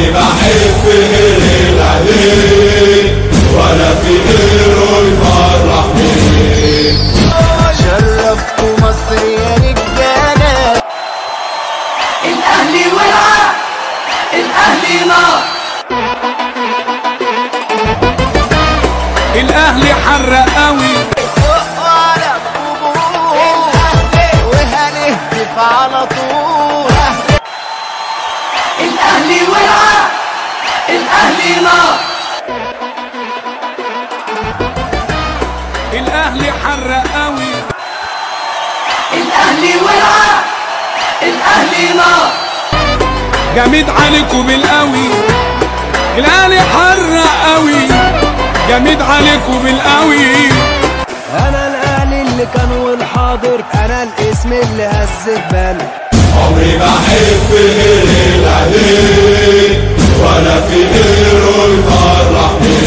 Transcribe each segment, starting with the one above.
عمري ما احب غير الاهلي ولا في غيره يفرحني. شرفتوا مصر يا رجاله. الاهلي ولعة، الاهلي نار، الاهلي حرق قوي. وقعنا الجمهور وهنهتف على طول. الاهلي ولعة، الاهلي نار، الاهلي حرق قوي. الاهلي ولعة، الاهلي نار، جامد عليكم بالقوي. الاهلي حرق قوي، جامد عليكم بالقوي. انا الاهلي اللي كان والحاضر، انا الاسم اللي هز البال. عمري ما احب غير الاهلي ولا في غيره يفرحني.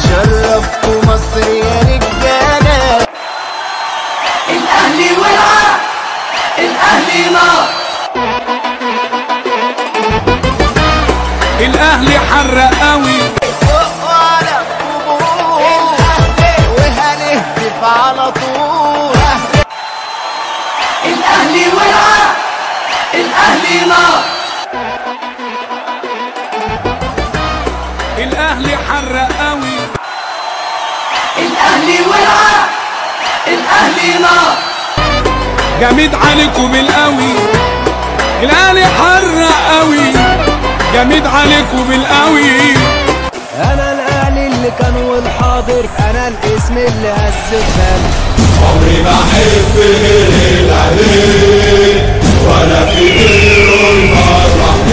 شرفتوا مصر يا رجاله. الاهلي ولعة، الاهلي نار، الاهلي حرق قوي. وقعنا الجمهور وهنهتف على طول. الاهلي ولعة، الاهلي نار، الاهلي حرق قوي. الاهلي ولعة، الاهلي نار، جامد عليكم بالقوي. الاهلي حرق قوي، جامد عليكم بالقوي. انا الاهلي اللي كان والحاضر، انا الاسم اللي هز البال. عمري ما احب غير الاهلي ولا في غيره يفرحني.